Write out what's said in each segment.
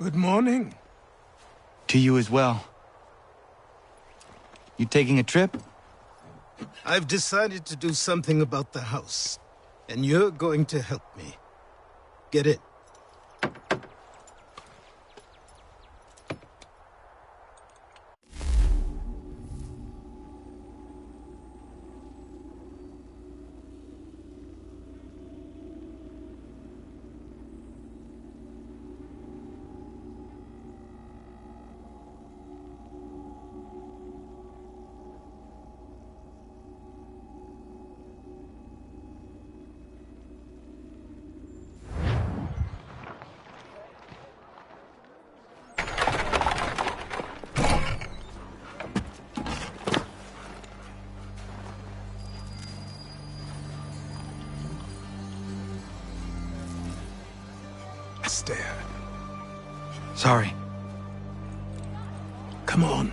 Good morning. To you as well. You taking a trip? I've decided to do something about the house, and you're going to help me. Get in. Stare. Sorry. Come on.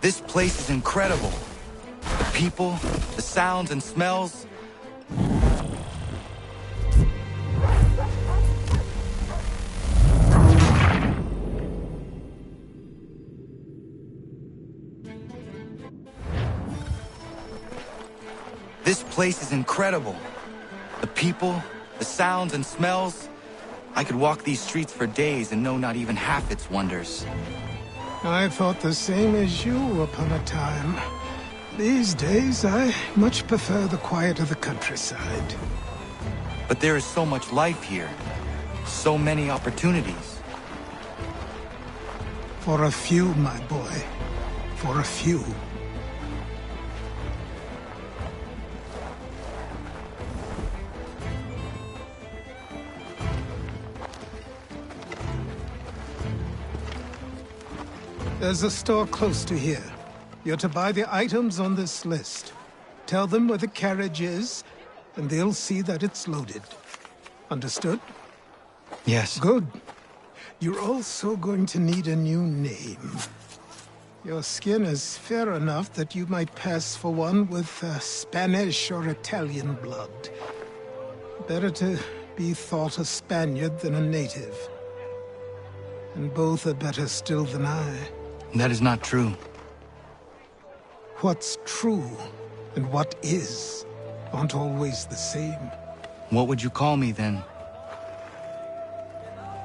This place is incredible. The people, the sounds and smells. This place is incredible. The people, the sounds and smells. I could walk these streets for days and know not even half its wonders. I thought the same as you upon a time. These days, I much prefer the quiet of the countryside. But there is so much life here. So many opportunities. For a few, my boy. For a few. There's a store close to here. You're to buy the items on this list. Tell them where the carriage is, and they'll see that it's loaded. Understood? Yes. Good. You're also going to need a new name. Your skin is fair enough that you might pass for one with Spanish or Italian blood. Better to be thought a Spaniard than a native. And both are better still than I. That is not true. What's true and what is aren't always the same. What would you call me then?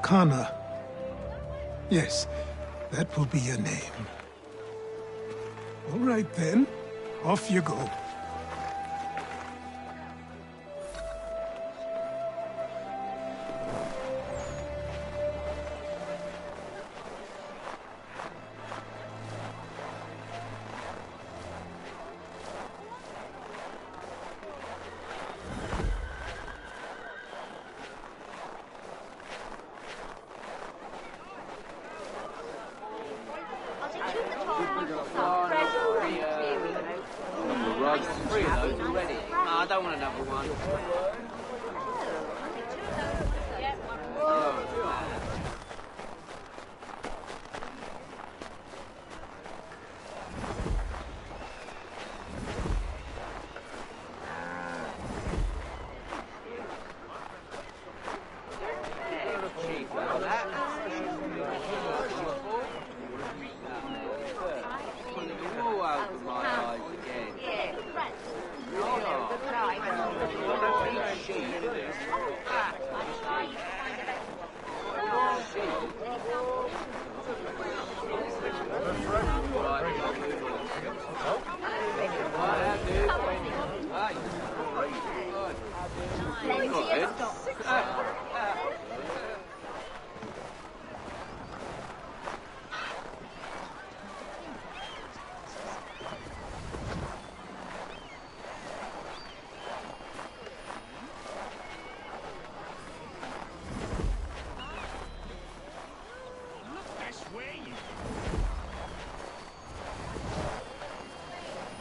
Kana. Yes, that will be your name. All right then, off you go. I don't want another one.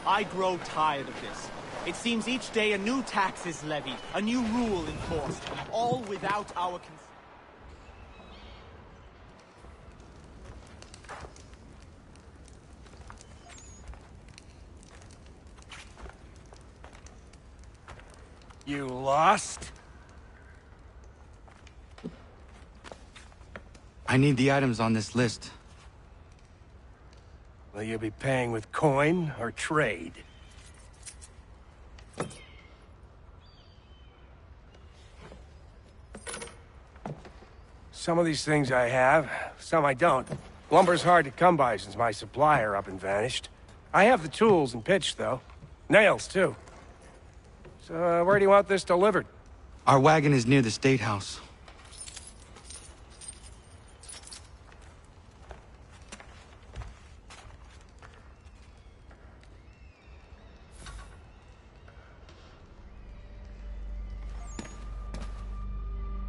I grow tired of this. It seems each day a new tax is levied, a new rule enforced, all without our consent. You lost? I need the items on this list. Will you be paying with coin or trade? Some of these things I have, some I don't. Lumber's hard to come by since my supplier up and vanished. I have the tools and pitch, though. Nails, too. So, where do you want this delivered? Our wagon is near the State House.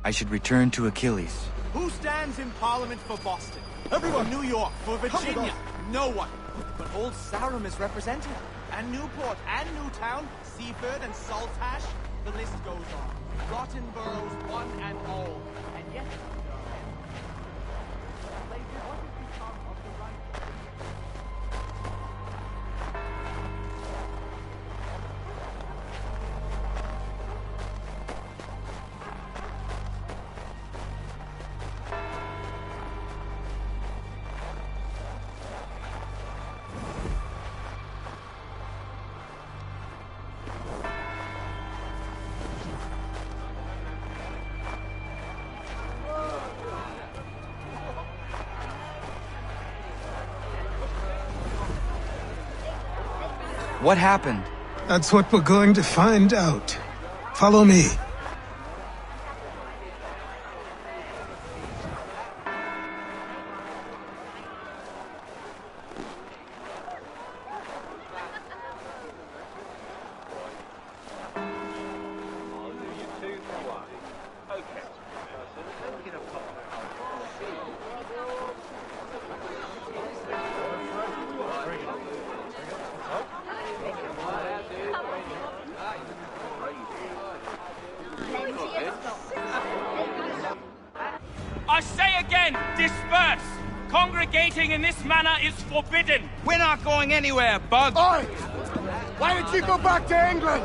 I should return to Achilles. Who stands in Parliament for Boston? Everyone. For New York, for Virginia? No one. But Old Sarum is represented. And Newport, and Newtown, Seaford, and Saltash. The list goes on. Rotten boroughs, one and all. And yet... What has become of the right... What happened? That's what we're going to find out. Follow me. I say again, disperse! Congregating in this manner is forbidden! We're not going anywhere, Bug. Oi! Why did you go back to England?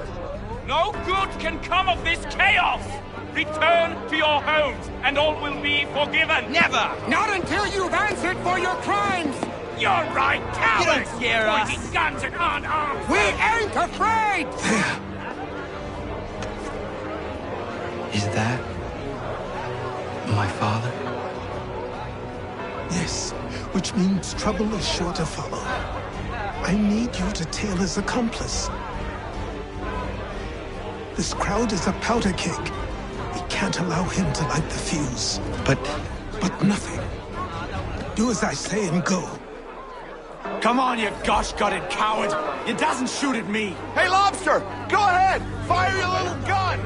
No good can come of this chaos! Return to your homes, and all will be forgiven! Never! Not until you've answered for your crimes! You're right, cowards! You don't hear us. Pointing guns and unarmed! We ain't afraid! Is that my father? Yes, which means trouble is sure to follow. I need you to tail his accomplice. This crowd is a powder keg. We can't allow him to light the fuse. But nothing. Do as I say and go. Come on, you gosh-gutted coward! You doesn't shoot at me! Hey, Lobster! Go ahead! Fire your little gun!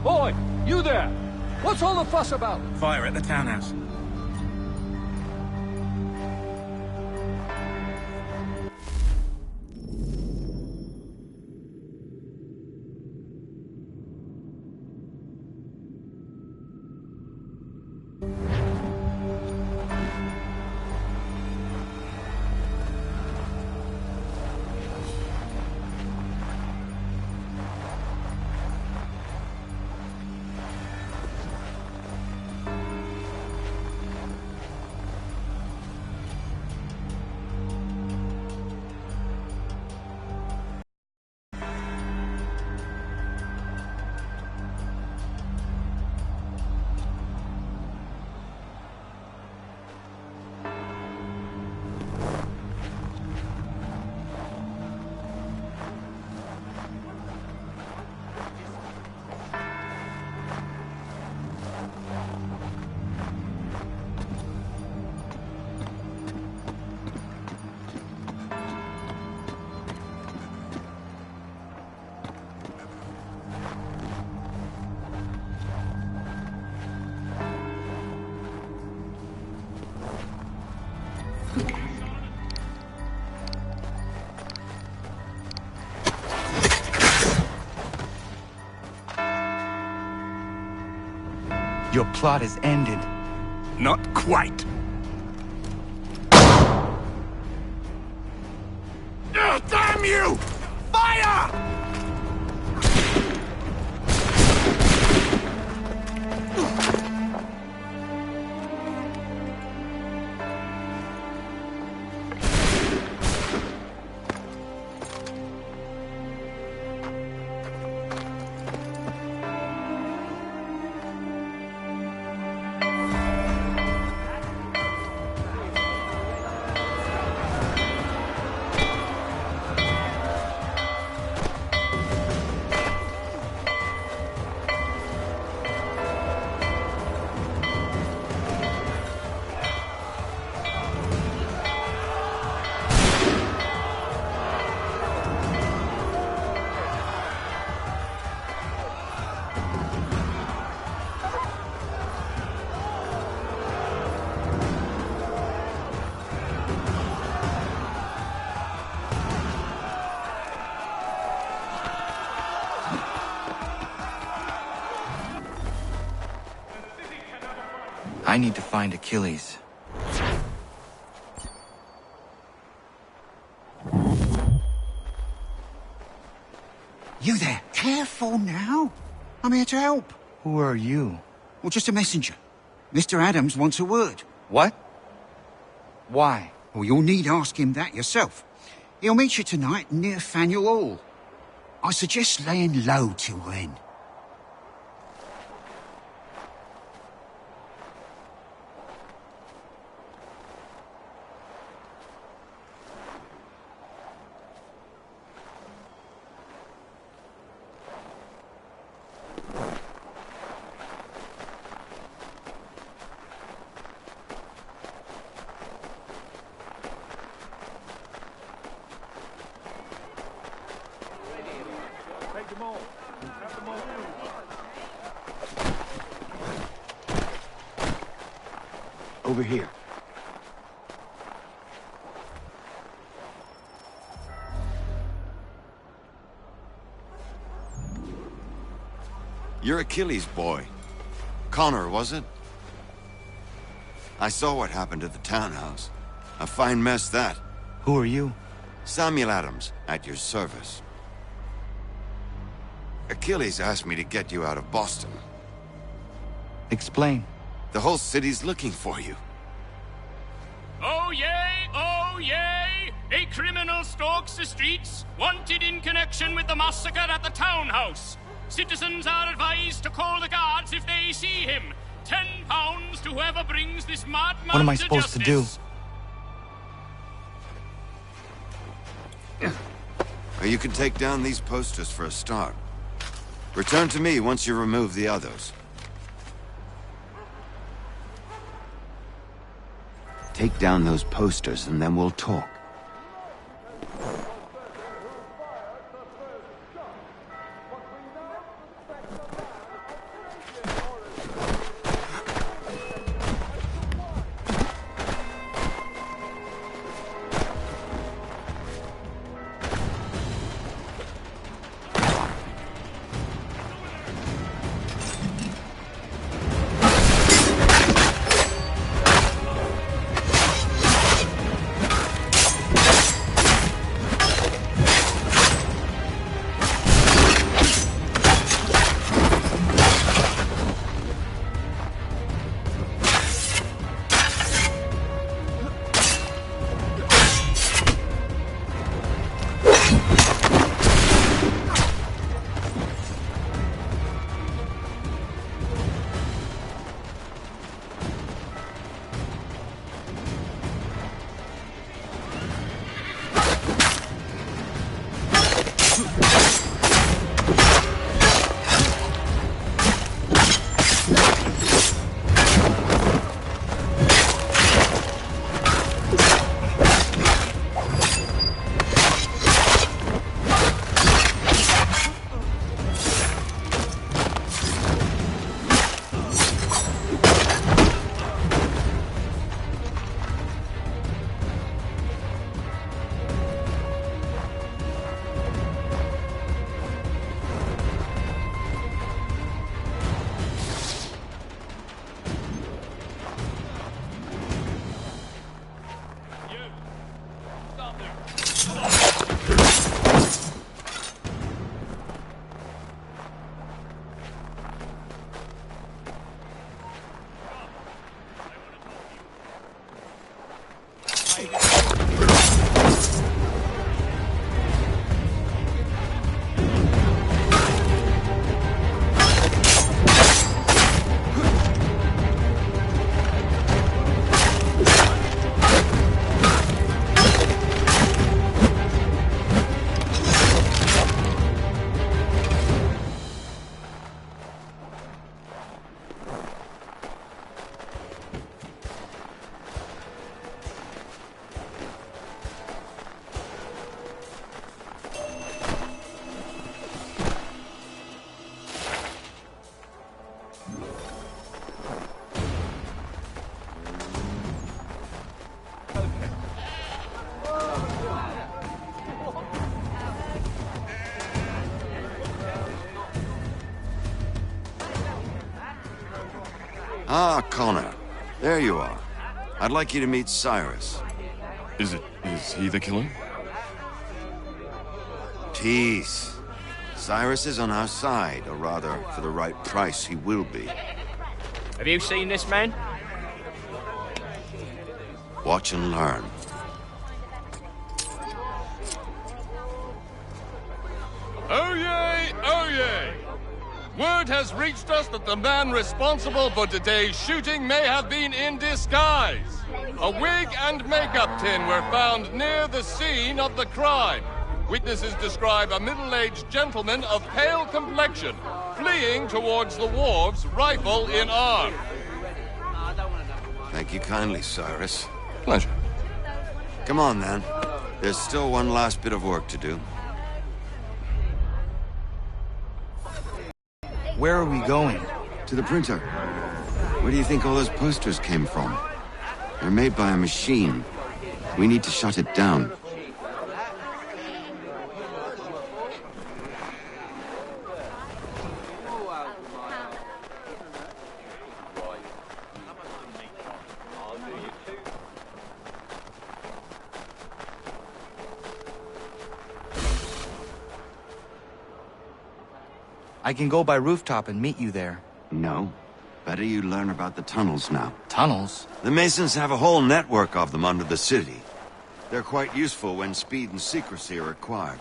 Boy, you there! What's all the fuss about? Fire at the townhouse. Your plot is ended. Not quite. Damn you! Fire! I need to find Achilles. You there? Careful now. I'm here to help. Who are you? Well, just a messenger. Mr. Adams wants a word. What? Why? Well, you'll need ask him that yourself. He'll meet you tonight near Faneuil Hall. I suggest laying low till then. Over here. You're Achilles' boy. Connor, was it? I saw what happened at the townhouse. A fine mess, that. Who are you? Samuel Adams, at your service. Achilles asked me to get you out of Boston. Explain. The whole city's looking for you. Oh yay, oh yay! A criminal stalks the streets, wanted in connection with the massacre at the townhouse. Citizens are advised to call the guards if they see him. £10 to whoever brings this madman What am I supposed to do? Well, you can take down these posters for a start. Return to me once you remove the others. Take down those posters and then we'll talk. Ah, Connor. There you are. I'd like you to meet Cyrus. Is he the killer? Peace. Cyrus is on our side, or rather, for the right price, he will be. Have you seen this man? Watch and learn. Oh yay, oh yay! Word has reached us that the man responsible for today's shooting may have been in disguise. A wig and makeup tin were found near the scene of the crime. Witnesses describe a middle-aged gentleman of pale complexion fleeing towards the wharves, rifle in arm. Thank you kindly, Cyrus. Pleasure. Come on, then. There's still one last bit of work to do. Where are we going? To the printer. Where do you think all those posters came from? They're made by a machine. We need to shut it down. I can go by rooftop and meet you there. No. Better you learn about the tunnels now. Tunnels? The Masons have a whole network of them under the city. They're quite useful when speed and secrecy are required.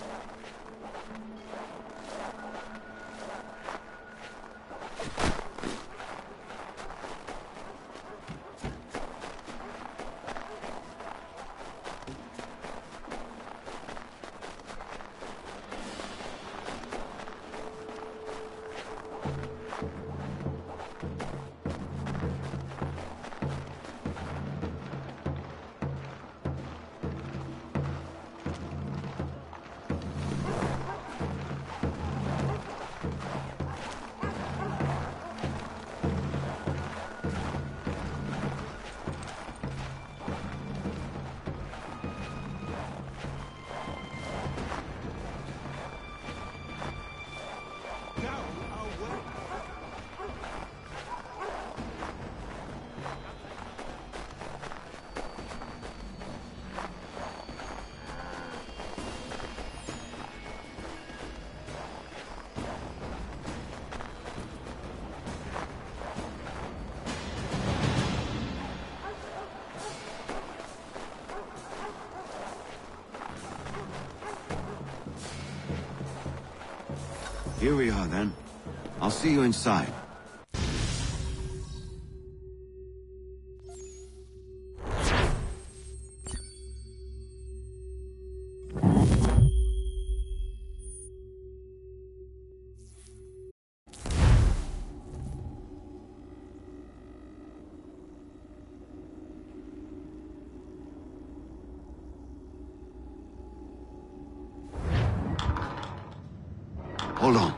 Here we are, then. I'll see you inside. Hold on.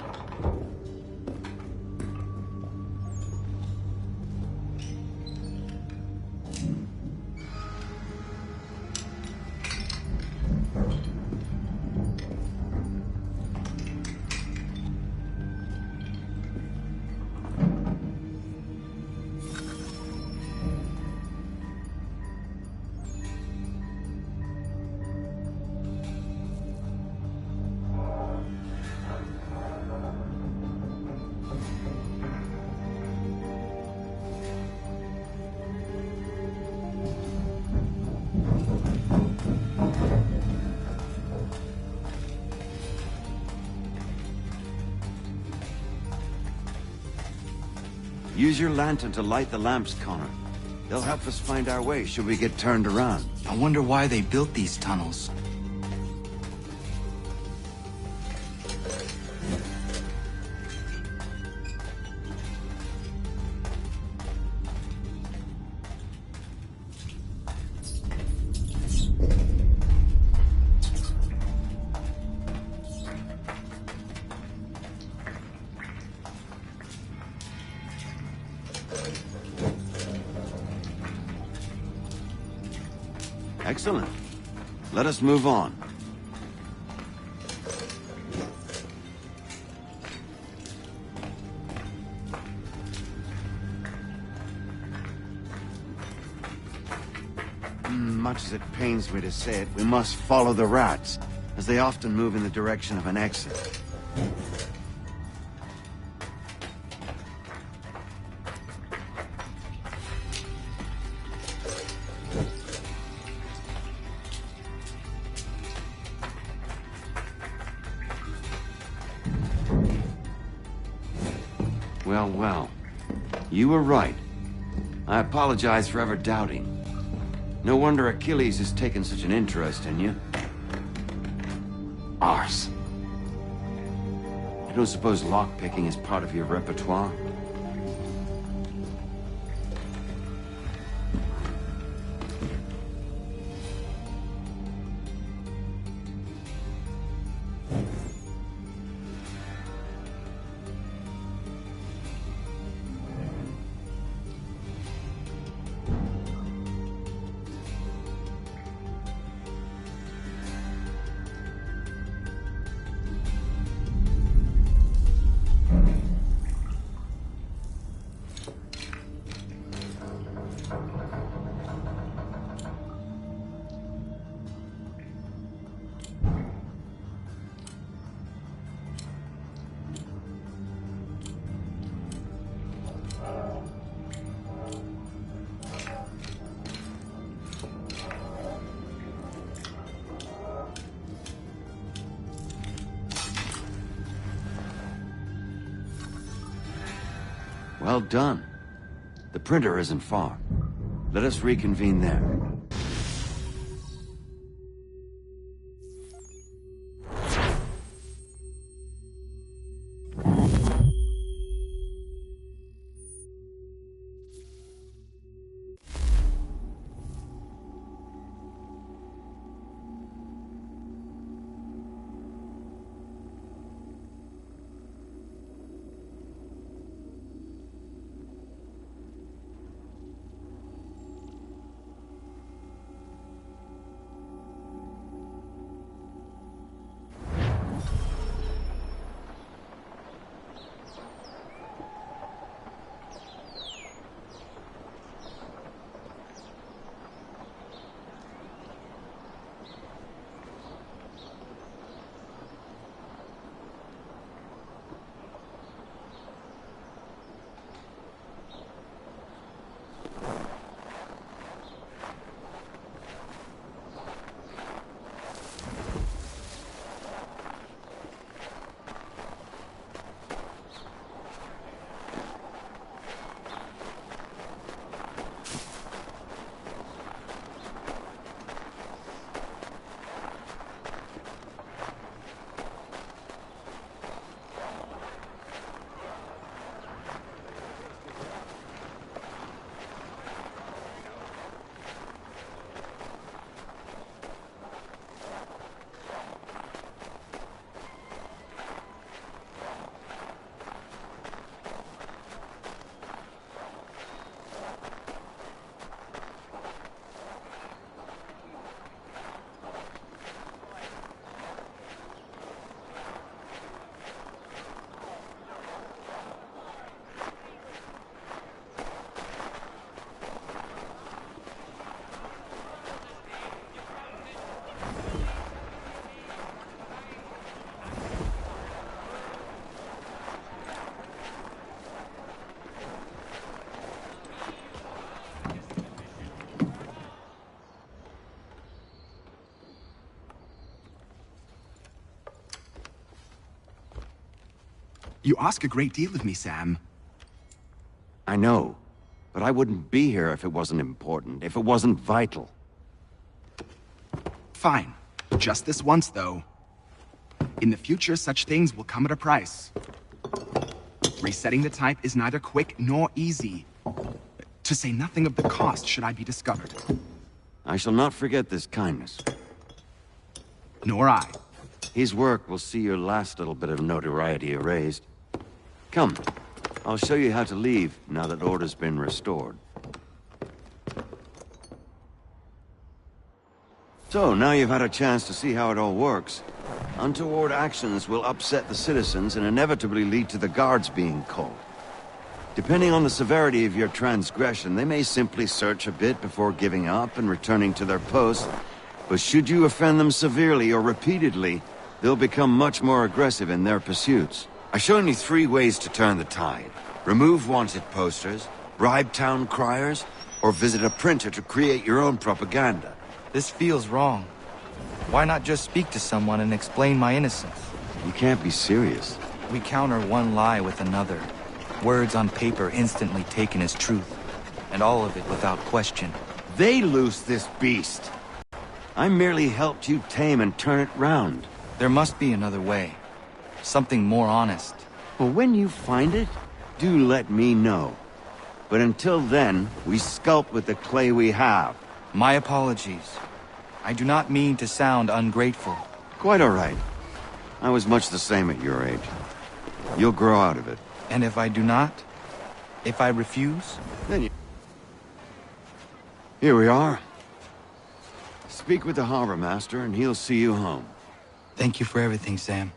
Use your lantern to light the lamps, Connor. They'll help us find our way should we get turned around. I wonder why they built these tunnels. Excellent. Let us move on. much as it pains me to say it, we must follow the rats, as they often move in the direction of an exit. Well, well. You were right. I apologize for ever doubting. No wonder Achilles has taken such an interest in you. Arse. I don't suppose lockpicking is part of your repertoire? Well done. The printer isn't far. Let us reconvene there. You ask a great deal of me, Sam. I know, but I wouldn't be here if it wasn't important, if it wasn't vital. Fine. Just this once, though. In the future, such things will come at a price. Resetting the type is neither quick nor easy. To say nothing of the cost should I be discovered. I shall not forget this kindness. Nor I. His work will see your last little bit of notoriety erased. Come, I'll show you how to leave now that order's been restored. So, now you've had a chance to see how it all works. Untoward actions will upset the citizens and inevitably lead to the guards being called. Depending on the severity of your transgression, they may simply search a bit before giving up and returning to their post. But should you offend them severely or repeatedly, they'll become much more aggressive in their pursuits. I've shown you 3 ways to turn the tide. Remove wanted posters, bribe town criers, or visit a printer to create your own propaganda. This feels wrong. Why not just speak to someone and explain my innocence? You can't be serious. We counter one lie with another. Words on paper instantly taken as truth. And all of it without question. They loose this beast. I merely helped you tame and turn it round. There must be another way. Something more honest. Well, when you find it, do let me know. But until then, we sculpt with the clay we have. My apologies. I do not mean to sound ungrateful. Quite all right. I was much the same at your age. You'll grow out of it. And if I do not? If I refuse? Then you... Here we are. Speak with the harbor master and he'll see you home. Thank you for everything, Sam.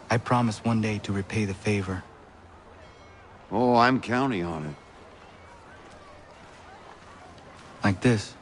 I promise one day to repay the favor. Oh, I'm counting on it. Like this.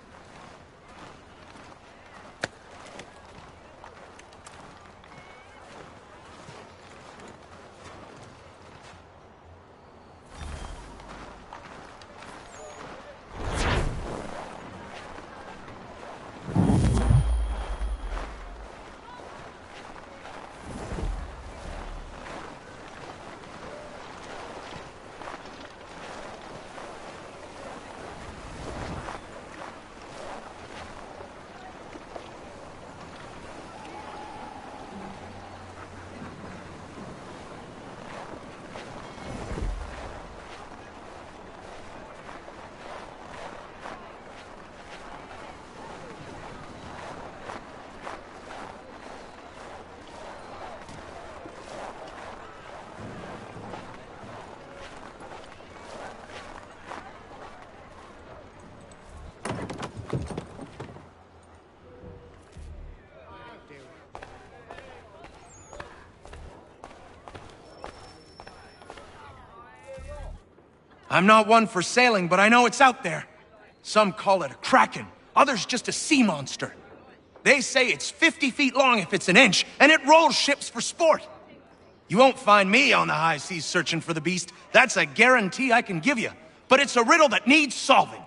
I'm not one for sailing, but I know it's out there. Some call it a kraken, others just a sea monster. They say it's 50 feet long if it's an inch, and it rolls ships for sport. You won't find me on the high seas searching for the beast. That's a guarantee I can give you. But it's a riddle that needs solving.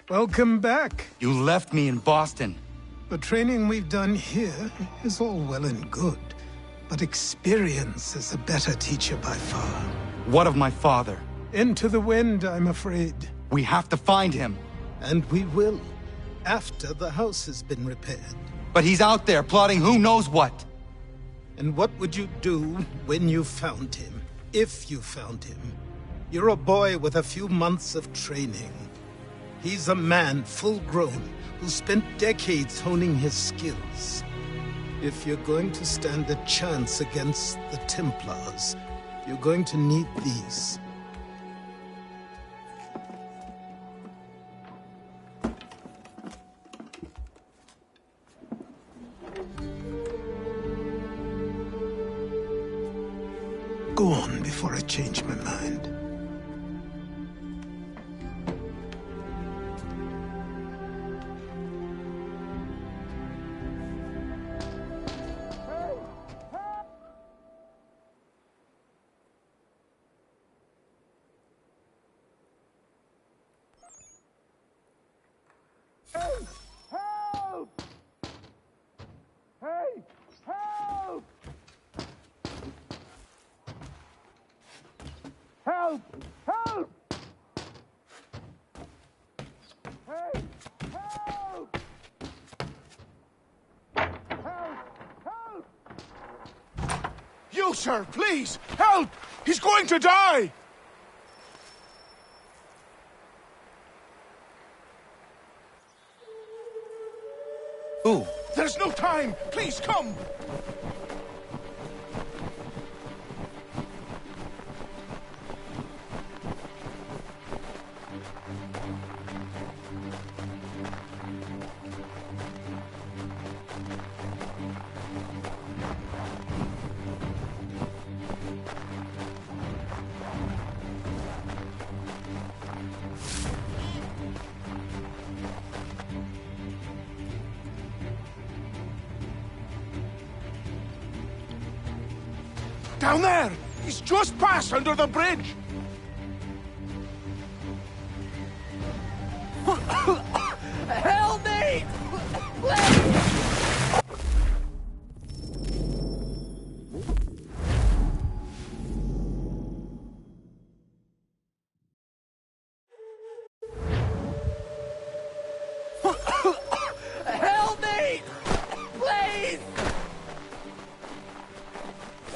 Welcome back. You left me in Boston. The training we've done here is all well and good, but experience is a better teacher by far. What of my father? Into the wind, I'm afraid. We have to find him. And we will, after the house has been repaired. But he's out there plotting who knows what. And what would you do when you found him? If you found him? You're a boy with a few months of training. He's a man, full grown, who spent decades honing his skills. If you're going to stand a chance against the Templars, you're going to need these. Go on before I change my mind. Help! Help! Hey! Help! Help! Help! You, sir, please! Help! He's going to die! Who? There's no time! Please, come! Down there! He's just passed under the bridge! Help me! Help me! Please!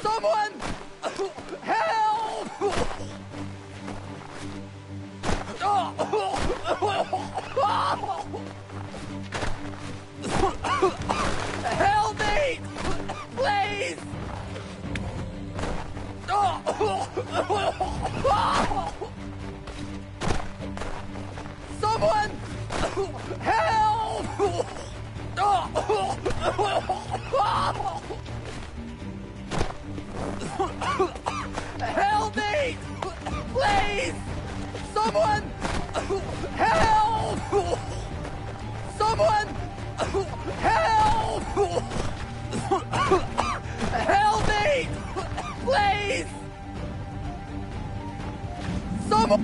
Someone! Help! Help me! Please! Someone! Help! Help me! Please! Someone! Help! Someone! Help! Help me! Please! Someone!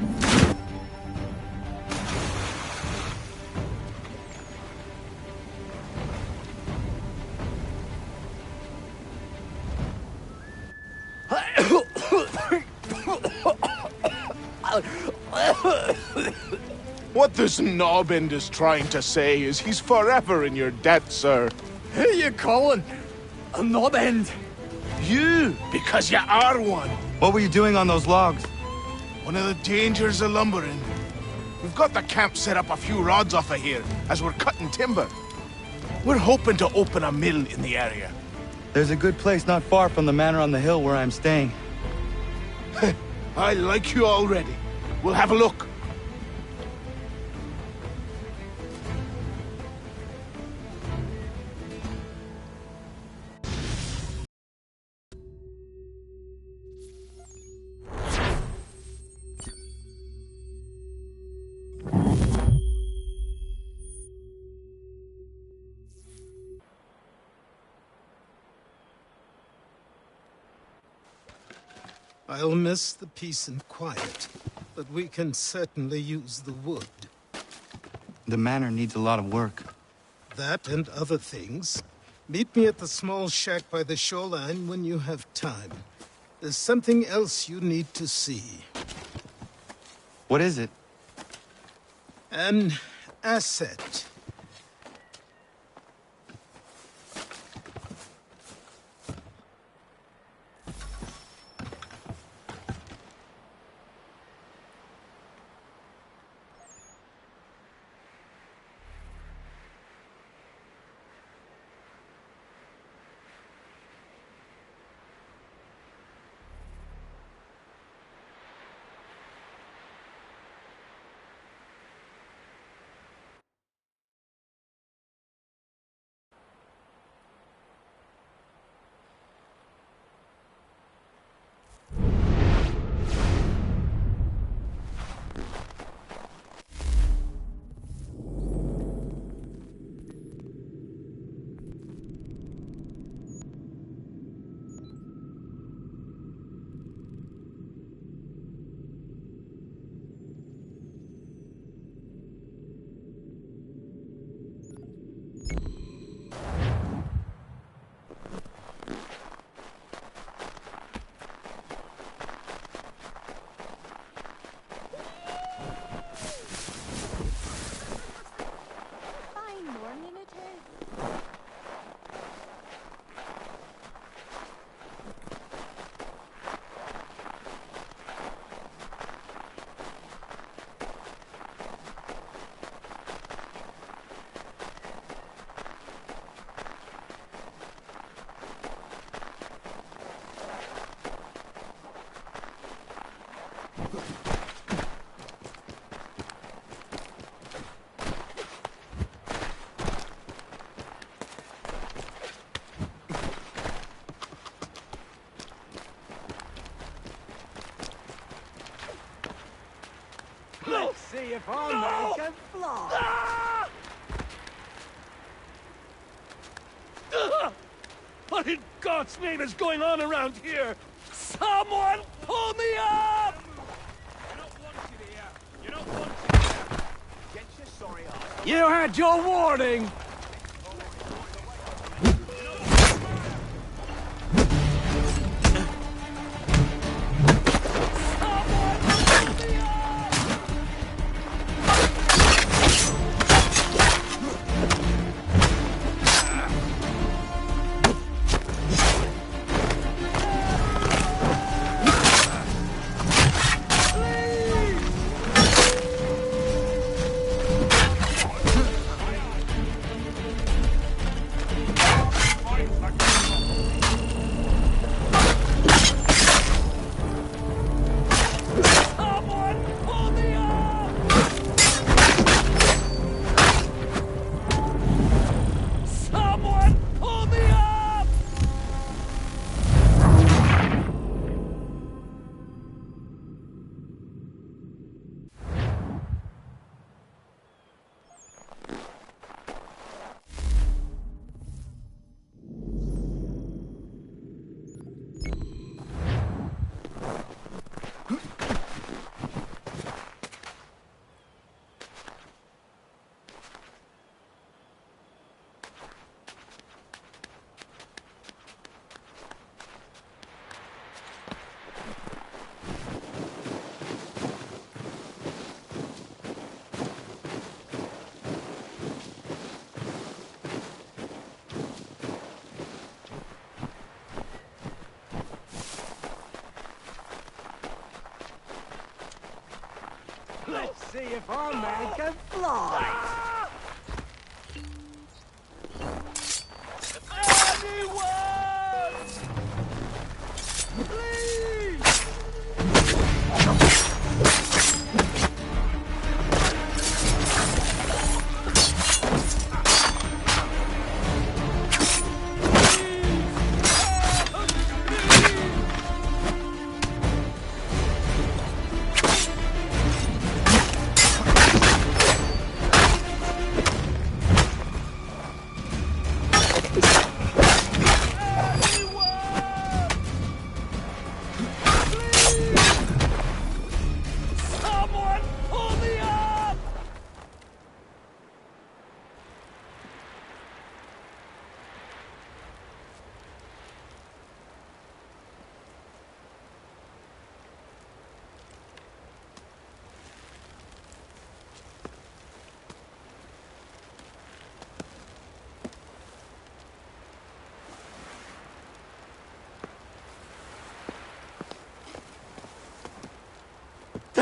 What this knobend is trying to say is he's forever in your debt, sir. Who you calling a knobend? You, because you are one. What were you doing on those logs? One of the dangers of lumbering. We've got the camp set up a few rods off of here, as we're cutting timber. We're hoping to open a mill in the area. There's a good place not far from the manor on the hill where I'm staying. I like you already. We'll have a look. I'll miss the peace and quiet, but we can certainly use the wood. The manor needs a lot of work. That and other things. Meet me at the small shack by the shoreline when you have time. There's something else you need to see. What is it? An asset. Let's see if our man can fly. What in God's name is going on around here? Someone pull me up! You're not wanted here. You're not wanted here. Get your sorry ass. You had your warning! Let's see if our man can fly. Anyone! Please!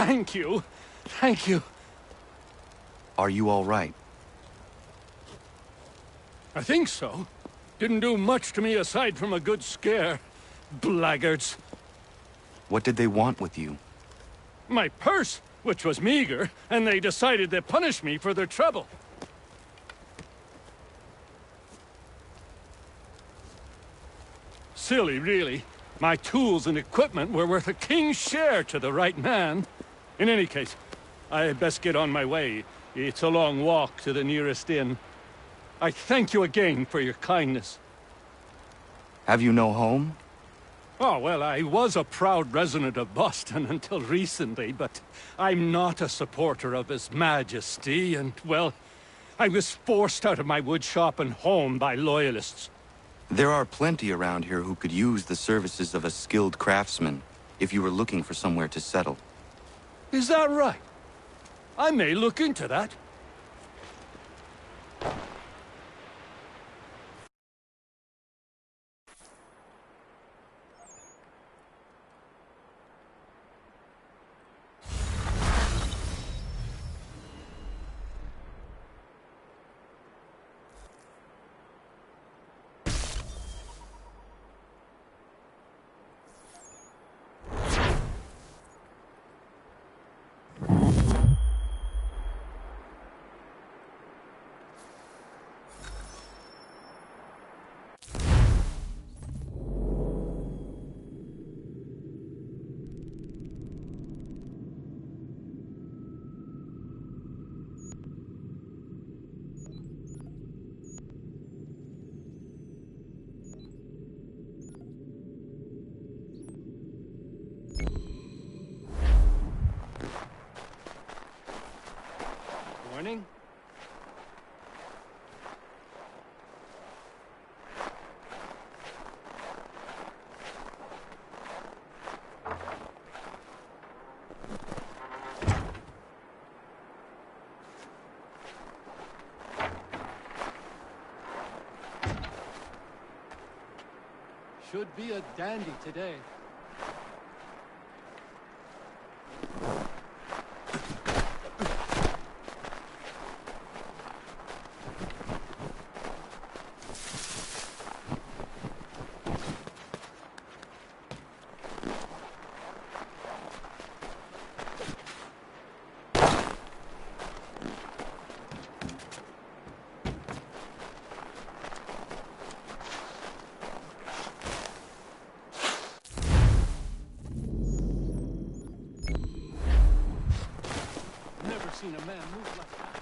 Thank you. Thank you. Are you all right? I think so. Didn't do much to me aside from a good scare. Blackguards. What did they want with you? My purse, which was meager, and they decided to punish me for their trouble. Silly, really. My tools and equipment were worth a king's share to the right man. In any case, I best get on my way. It's a long walk to the nearest inn. I thank you again for your kindness. Have you no home? Oh, well, I was a proud resident of Boston until recently, but I'm not a supporter of His Majesty, and, well, I was forced out of my woodshop and home by loyalists. There are plenty around here who could use the services of a skilled craftsman, if you were looking for somewhere to settle. Is that right? I may look into that. Morning. Should be a dandy today. Seen a man move like that.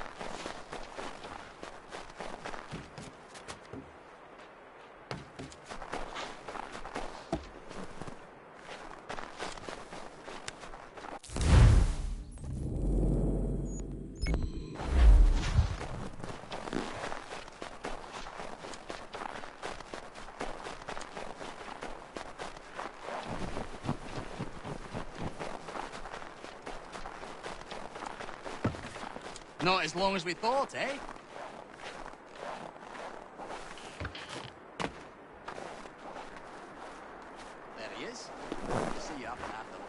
Not as long as we thought, eh? There he is. See you up after.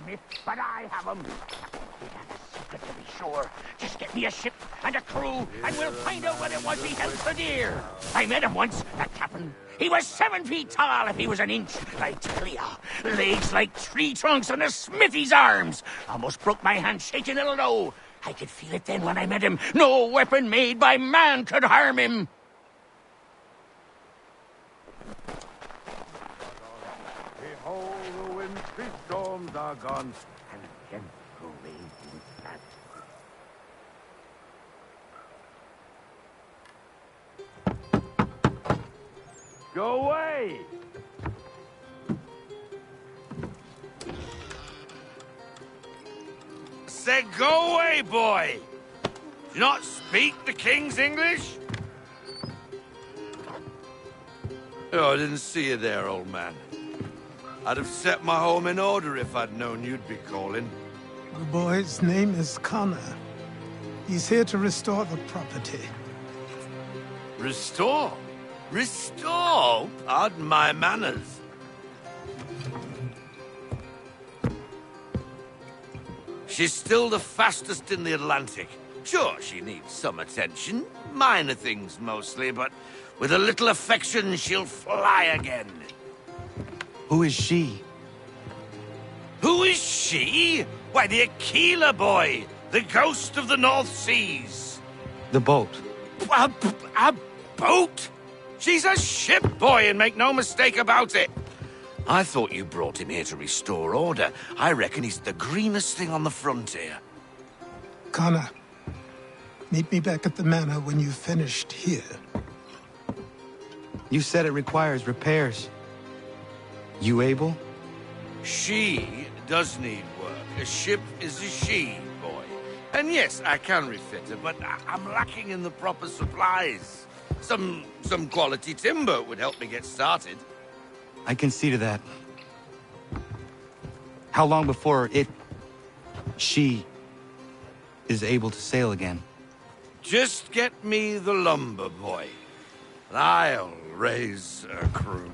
me, but I have them. We have a secret to be sure. Just get me a ship and a crew, and we'll find out what it was he held so dear. I met him once, that captain. He was 7 feet tall if he was an inch. I tell ya, legs like tree trunks and a smithy's arms. Almost broke my hand shaking it'll know. I could feel it then when I met him. No weapon made by man could harm him. Behold, the wintry storms are gone, and gentle raging floods. Go away! Said go away, boy! Do you not speak the king's English? Oh, I didn't see you there, old man. I'd have set my home in order if I'd known you'd be calling. The boy's name is Connor. He's here to restore the property. Restore? Restore? Pardon my manners. She's still the fastest in the Atlantic. Sure, she needs some attention. Minor things mostly, but with a little affection, she'll fly again. Who is she? Who is she? Why, the Aquila boy, the ghost of the North Seas. The boat. A boat? She's a ship, boy, and make no mistake about it. I thought you brought him here to restore order. I reckon he's the greenest thing on the frontier. Connor, meet me back at the manor when you've finished here. You said it requires repairs. You able? She does need work. A ship is a she, boy. And yes, I can refit her, but I'm lacking in the proper supplies. Some quality timber would help me get started. I can see to that. How long before she is able to sail again? Just get me the lumber, boy. I'll raise a crew.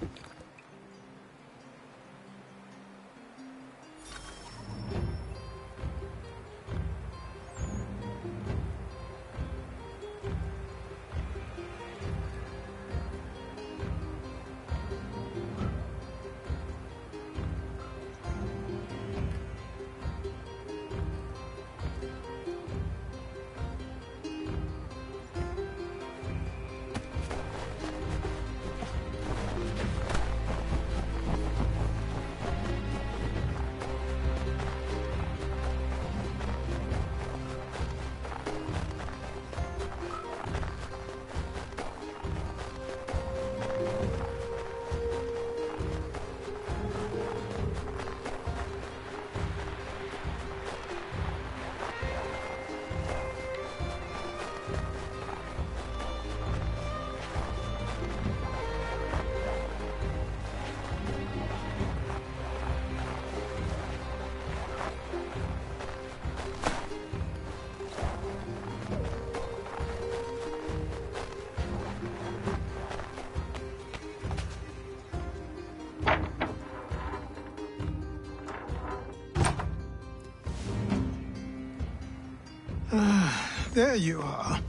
There you are.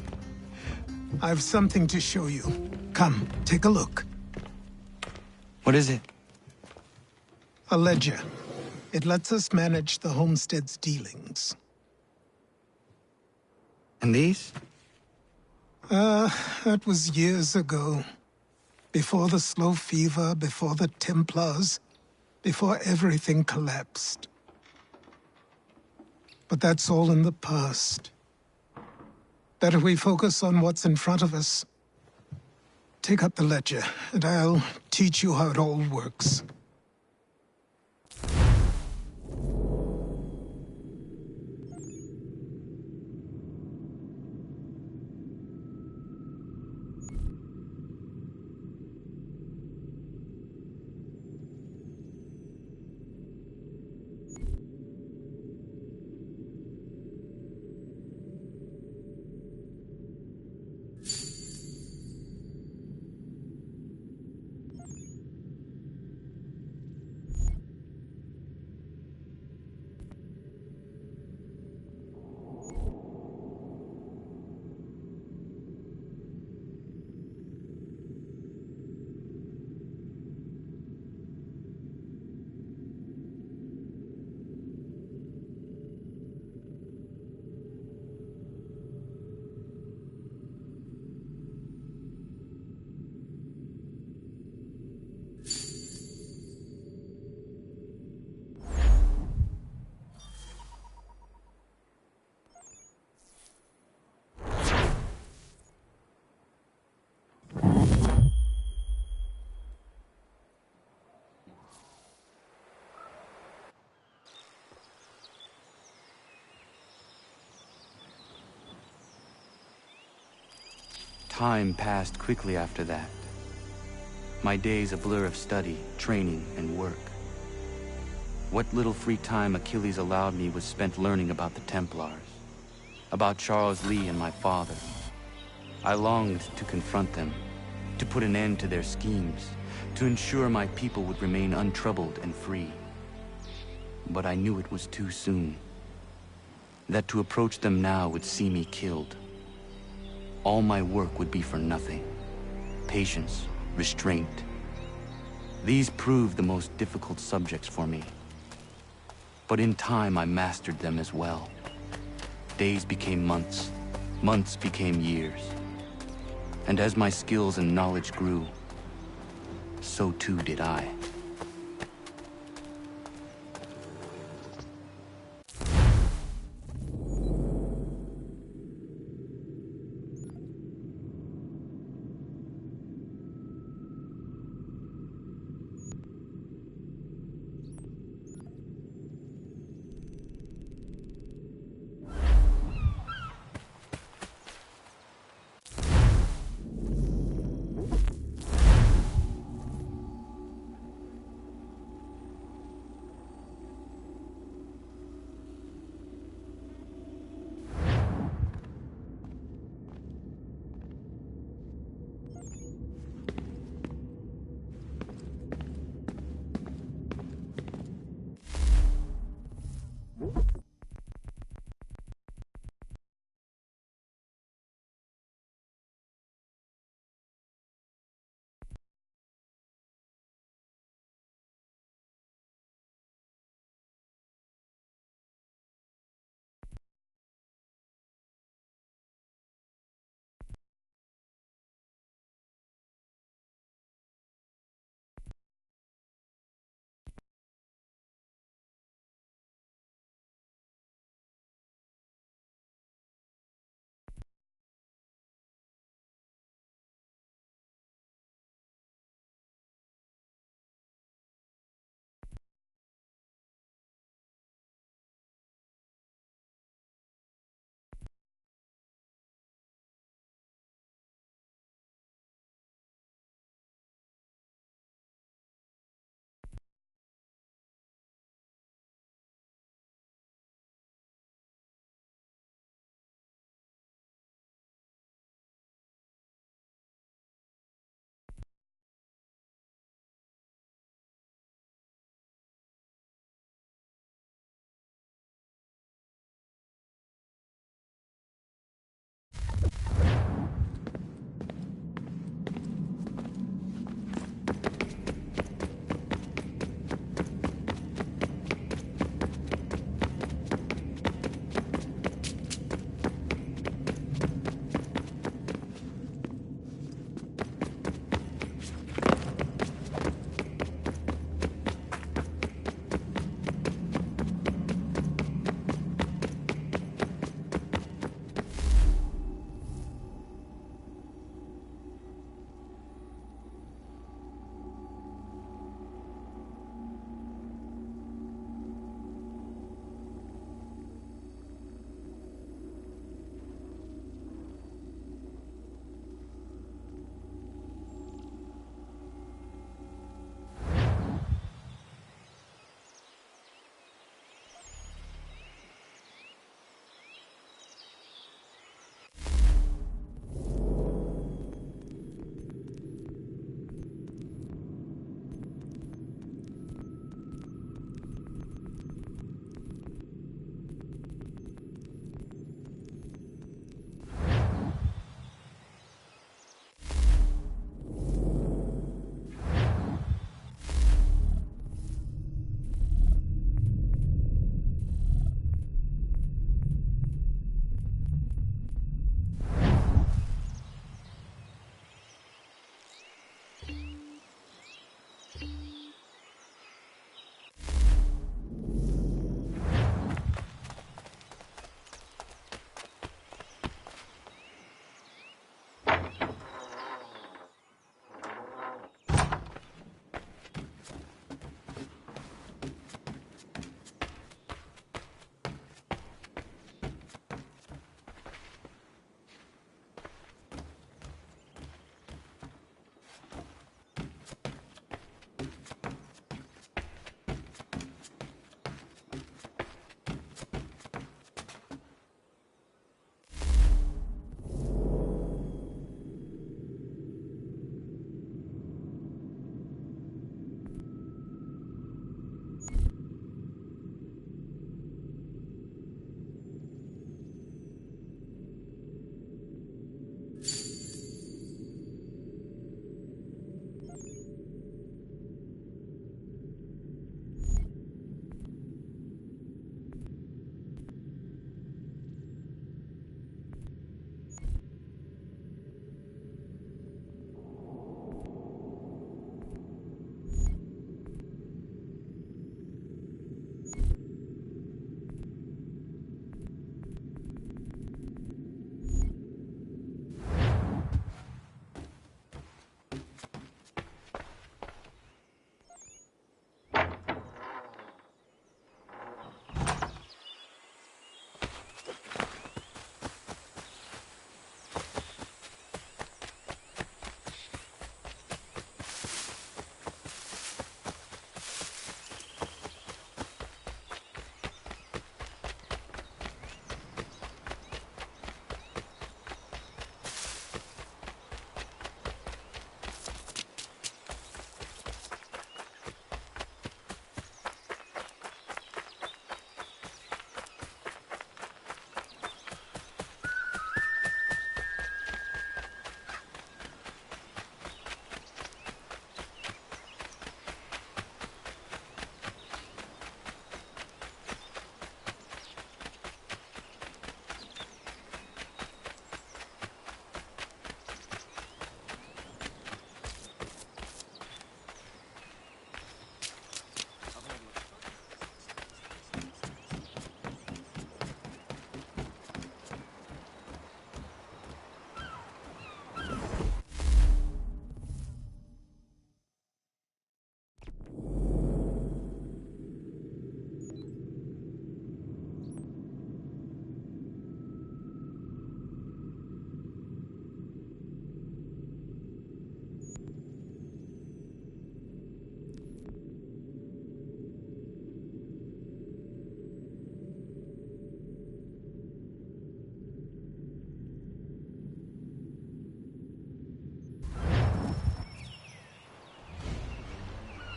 I've something to show you. Come, take a look. What is it? A ledger. It lets us manage the homestead's dealings. And these? That was years ago. Before the slow fever, before the Templars, before everything collapsed. But that's all in the past. Better we focus on what's in front of us. Take up the ledger, and I'll teach you how it all works. Time passed quickly after that. My days a blur of study, training, and work. What little free time Achilles allowed me was spent learning about the Templars, about Charles Lee and my father. I longed to confront them, to put an end to their schemes, to ensure my people would remain untroubled and free. But I knew it was too soon, that to approach them now would see me killed. All my work would be for nothing. Patience, restraint. These proved the most difficult subjects for me. But in time, I mastered them as well. Days became months, months became years. And as my skills and knowledge grew, so too did I.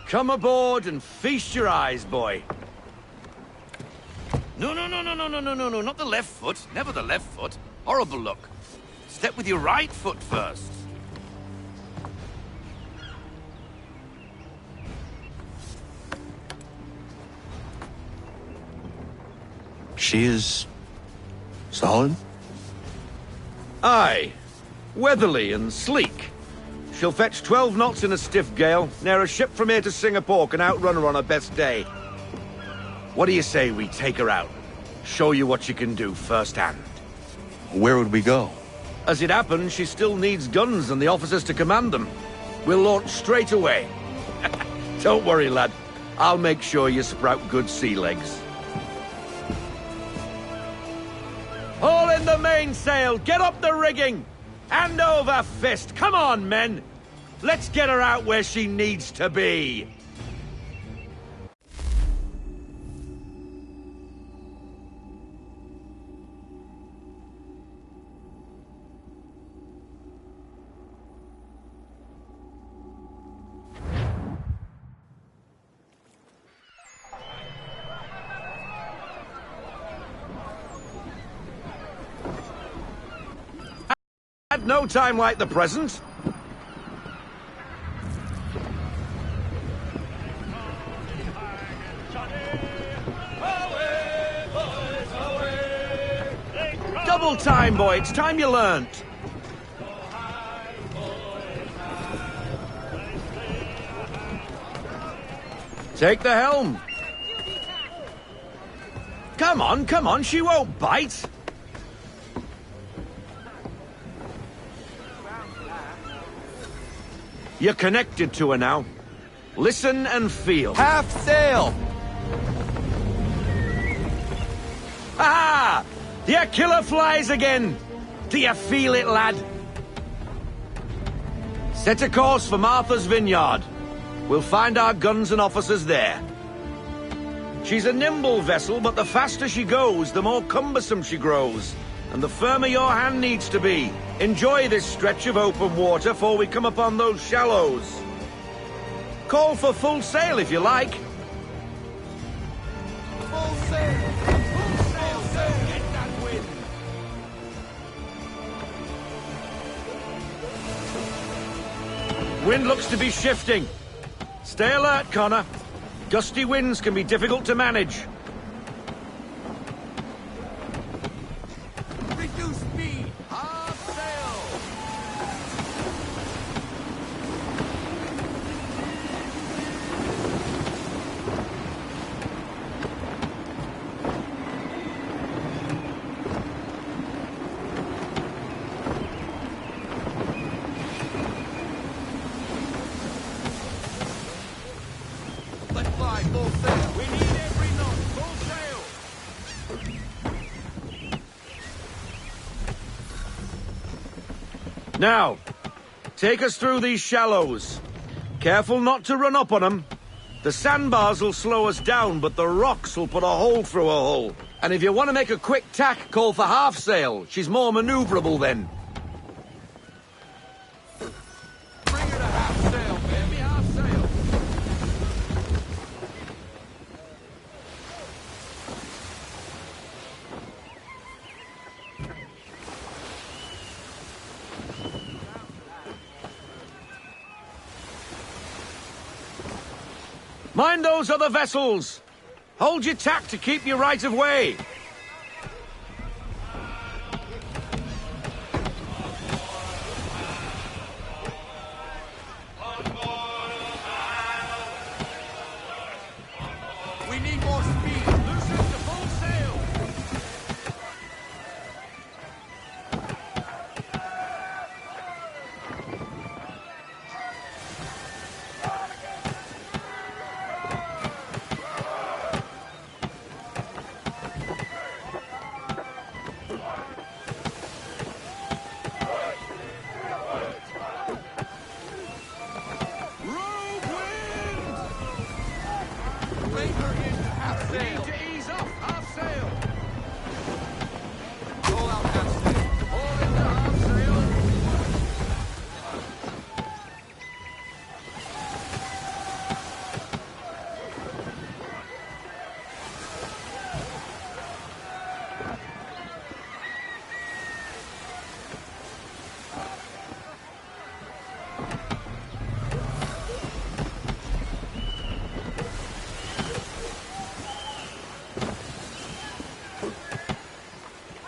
Come aboard and feast your eyes, boy. No, not the left foot. Never the left foot. Horrible look. Step with your right foot first. She is... solid? Aye. Weatherly and sleek. She'll fetch 12 knots in a stiff gale, near a ship from here to Singapore can outrun her on her best day. What do you say we take her out? Show you what she can do firsthand. Where would we go? As it happens, she still needs guns and the officers to command them. We'll launch straight away. Don't worry, lad. I'll make sure you sprout good sea legs. Haul in the mainsail! Get up the rigging! Hand over fist! Come on, men! Let's get her out where she needs to be! At no time like the present. Double time, boy. It's time you learnt. Take the helm. Come on. She won't bite. You're connected to her now. Listen and feel. Half sail! Ah! Your killer flies again! Do you feel it, lad? Set a course for Martha's Vineyard. We'll find our guns and officers there. She's a nimble vessel, but the faster she goes, the more cumbersome she grows. And the firmer your hand needs to be. Enjoy this stretch of open water before we come upon those shallows. Call for full sail if you like. Full sail! Full sail! Get that wind! Wind looks to be shifting. Stay alert, Connor. Gusty winds can be difficult to manage. Reduce speed! Hard sail! Let's fly full sail! We need every knot! Full sail! Now, take us through these shallows. Careful not to run up on them. The sandbars will slow us down, but the rocks will put a hole through a hull. And if you want to make a quick tack, call for half sail. She's more maneuverable then. Bring her to half sail, baby! Half sail! Mind those other vessels! Hold your tack to keep your right of way. We need more speed! Loosen to full sail!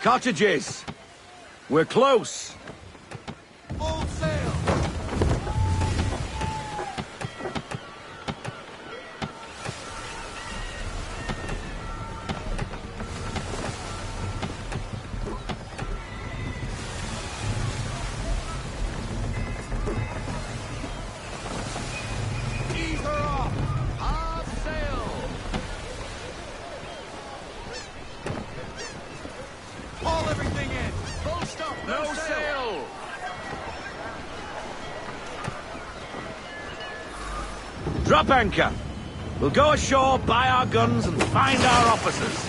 Cottages! We're close! Full sail! Ease her off! Hard sail! Haul everything in! Full stop! No sail! Drop anchor! We'll go ashore, buy our guns, and find our officers.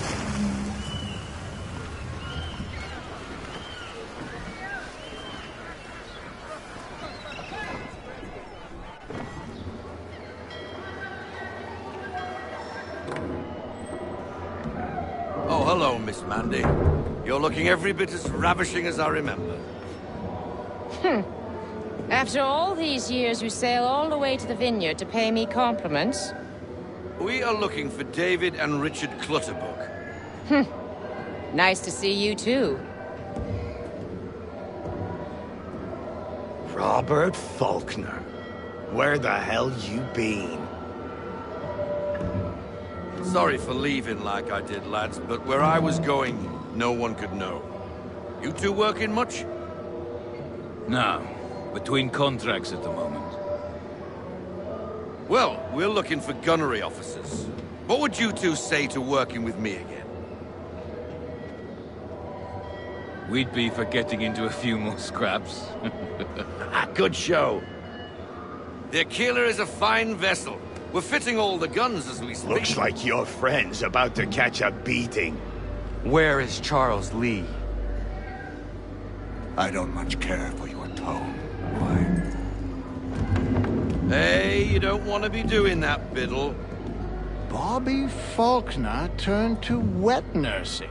Oh, hello, Miss Mandy. You're looking every bit as ravishing as I remember. After all these years, you sail all the way to the vineyard to pay me compliments? We are looking for David and Richard Clutterbuck. Nice to see you, too. Robert Faulkner. Where the hell you been? Sorry for leaving like I did, lads, but where I was going, no one could know. You two working much? No. Between contracts at the moment. Well, we're looking for gunnery officers. What would you two say to working with me again? We'd be for getting into a few more scraps. Good show. The Aquila is a fine vessel. We're fitting all the guns as we speak. Looks like your friend's about to catch a beating. Where is Charles Lee? I don't much care for your tone. Hey, you don't want to be doing that, Biddle. Bobby Faulkner turned to wet nursing.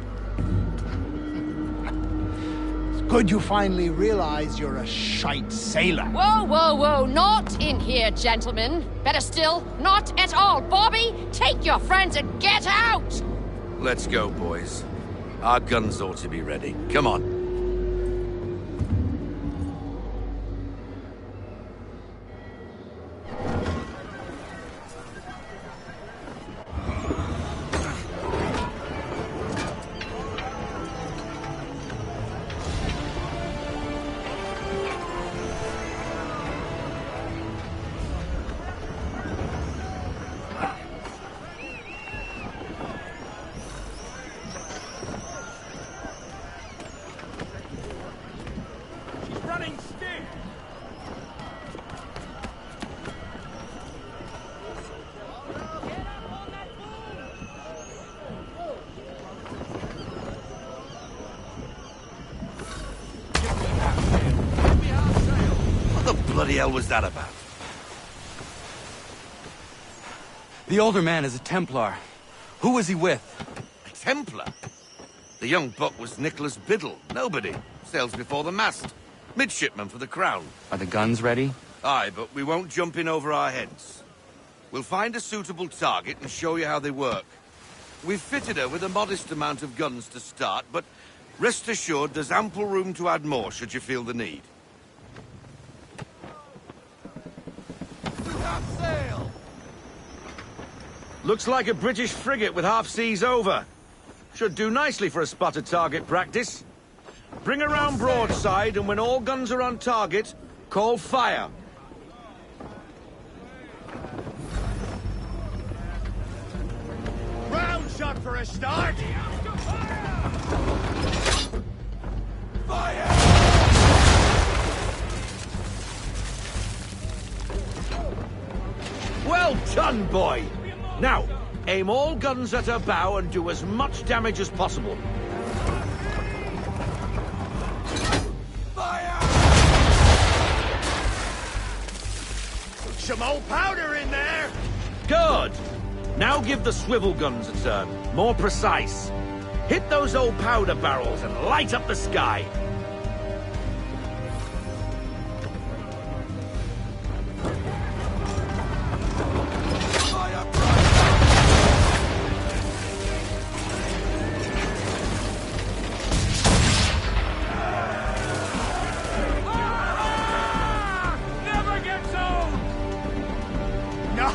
It's good you finally realize you're a shite sailor. Whoa, whoa, whoa, not in here, gentlemen. Better still, not at all. Bobby, take your friends and get out! Let's go, boys. Our guns ought to be ready. Come on. What the hell was that about? The older man is a Templar. Who was he with? A Templar? The young buck was Nicholas Biddle. Nobody. Sails before the mast. Midshipman for the Crown. Are the guns ready? Aye, but we won't jump in over our heads. We'll find a suitable target and show you how they work. We've fitted her with a modest amount of guns to start, but rest assured there's ample room to add more should you feel the need. Sail! Looks like a British frigate with half seas over. Should do nicely for a spotted target practice. Bring her round broadside, and when all guns are on target, call fire. Round shot for a start! Fire! Well done, boy! Now, aim all guns at her bow and do as much damage as possible. Fire! Some old powder in there! Good! Now give the swivel guns a turn. More precise. Hit those old powder barrels and light up the sky.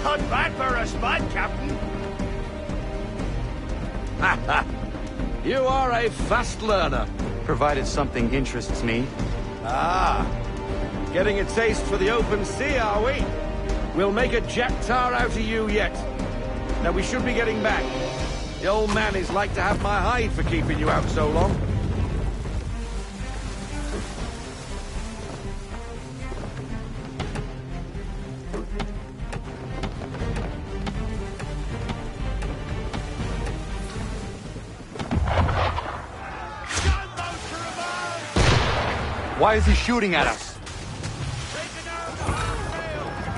Not bad for a spud, Captain. You are a fast learner. Provided something interests me. Ah, getting a taste for the open sea, are we? We'll make a jack tar out of you yet. Now we should be getting back. The old man is like to have my hide for keeping you out so long. Why is he shooting at us?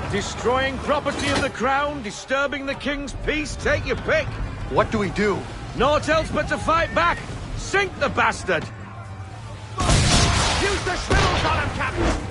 Destroying property of the crown, disturbing the king's peace, take your pick. What do we do? Naught else but to fight back. Sink the bastard. Use the swivels on him, Captain.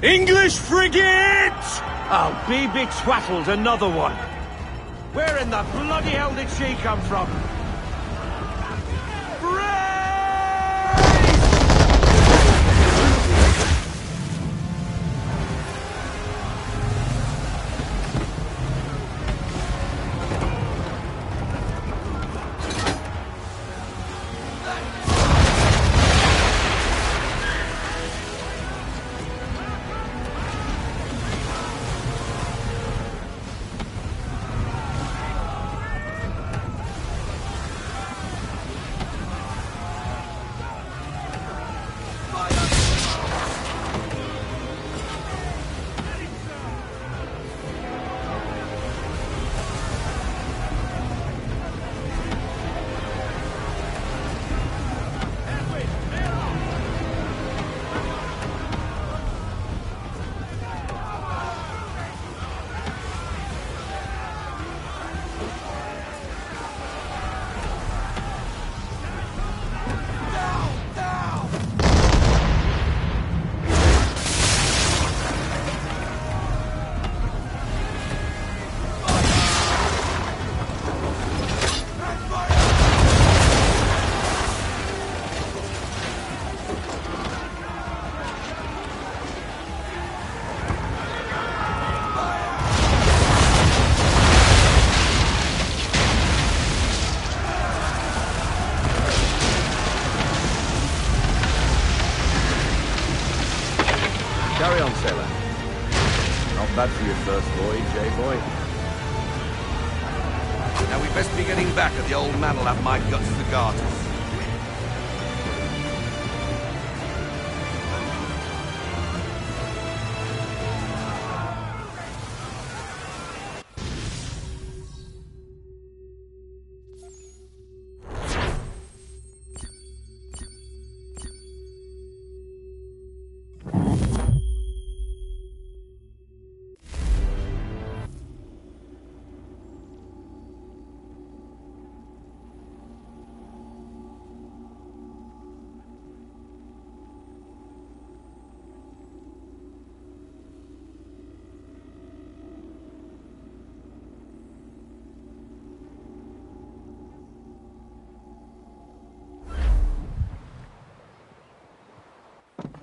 English frigate! Oh, be twaddled, another one. Where in the bloody hell did she come from? Carry on, sailor. Not bad for your first voyage, eh, boy? Now we best be getting back, or the old man'll have my guts for garters.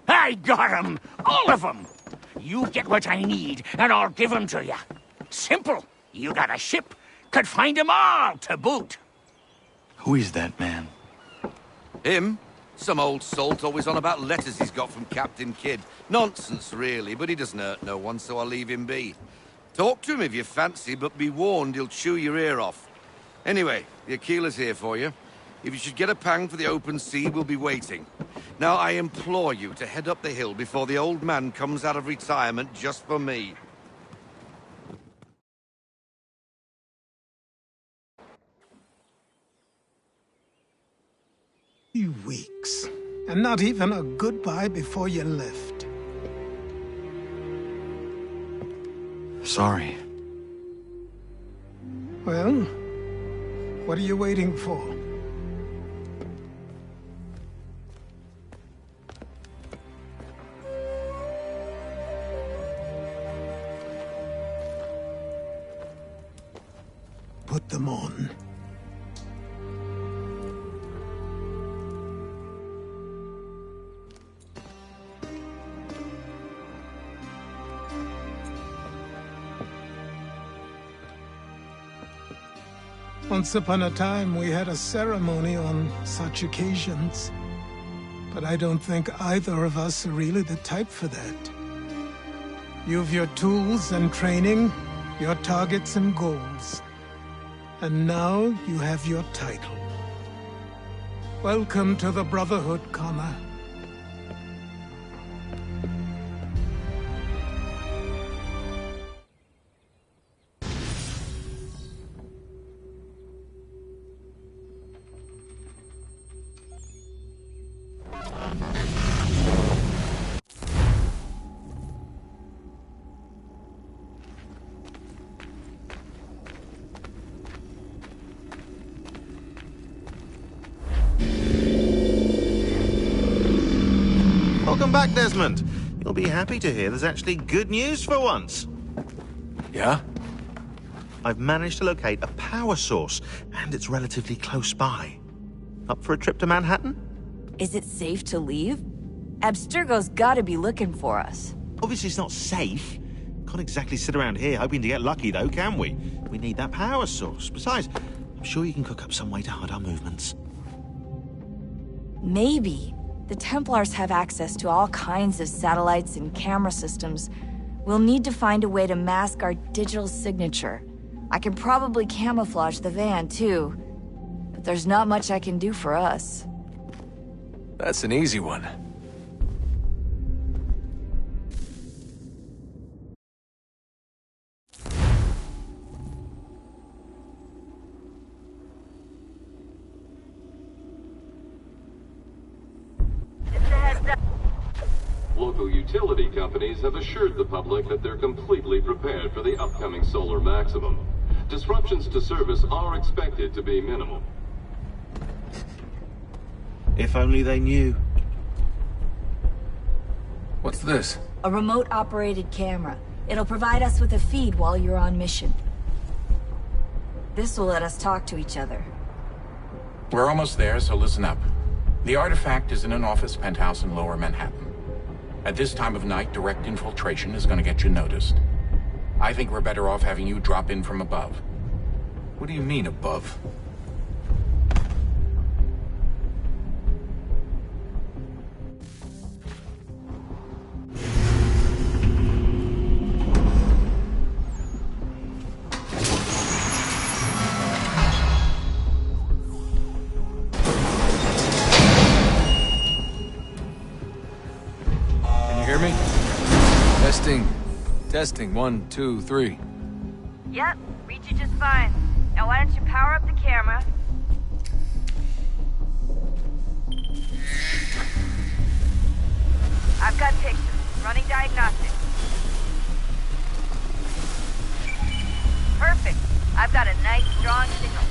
I got 'em! All of 'em! You get what I need, and I'll give 'em to you. Simple. You got a ship, could find 'em all to boot. Who is that man? Him? Some old salt always on about letters he's got from Captain Kidd. Nonsense, really, but he doesn't hurt no one, so I'll leave him be. Talk to him if you fancy, but be warned he'll chew your ear off. Anyway, the Aquila's here for you. If you should get a pang for the open sea, we'll be waiting. Now, I implore you to head up the hill before the old man comes out of retirement just for me. Few weeks, and not even a goodbye before you left. Sorry. Well, what are you waiting for? Put them on. Once upon a time, we had a ceremony on such occasions. But I don't think either of us are really the type for that. You've your tools and training, your targets and goals. And now you have your title. Welcome to the Brotherhood, Connor. Welcome back, Desmond. You'll be happy to hear there's actually good news for once. Yeah? I've managed to locate a power source, and it's relatively close by. Up for a trip to Manhattan? Is it safe to leave? Abstergo's gotta be looking for us. Obviously it's not safe. Can't exactly sit around here hoping to get lucky, though, can we? We need that power source. Besides, I'm sure you can cook up some way to hide our movements. Maybe. The Templars have access to all kinds of satellites and camera systems. We'll need to find a way to mask our digital signature. I can probably camouflage the van, too. But there's not much I can do for us. That's an easy one. Local utility companies have assured the public that they're completely prepared for the upcoming solar maximum. Disruptions to service are expected to be minimal. If only they knew. What's this? A remote-operated camera. It'll provide us with a feed while you're on mission. This will let us talk to each other. We're almost there, so listen up. The artifact is in an office penthouse in Lower Manhattan. At this time of night, direct infiltration is going to get you noticed. I think we're better off having you drop in from above. What do you mean, above? Testing, 1, 2, 3. Yep, read you just fine. Now why don't you power up the camera? I've got pictures. Running diagnostics. Perfect. I've got a nice, strong signal.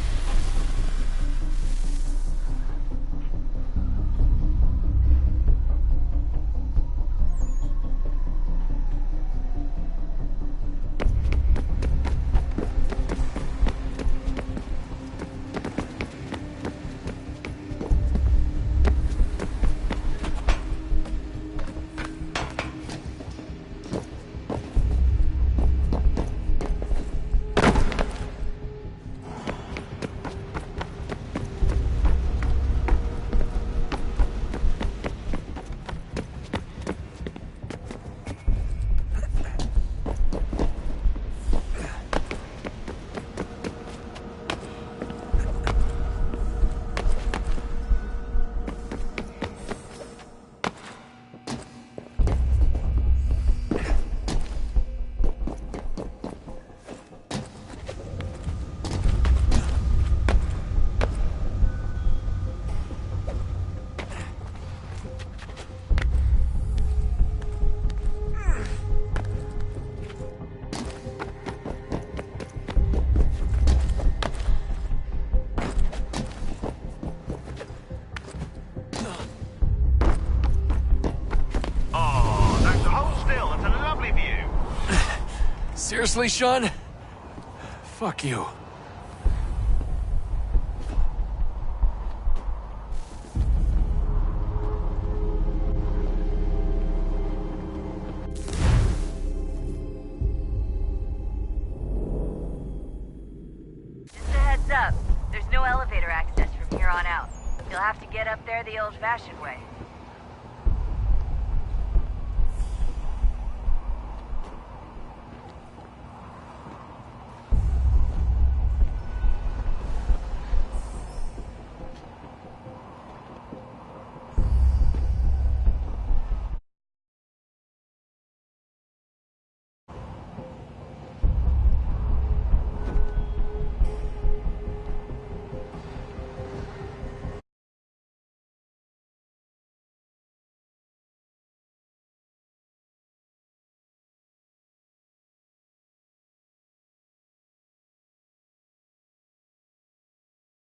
Seriously, Sean? Fuck you. Just a heads up. There's no elevator access from here on out. You'll have to get up there the old-fashioned way.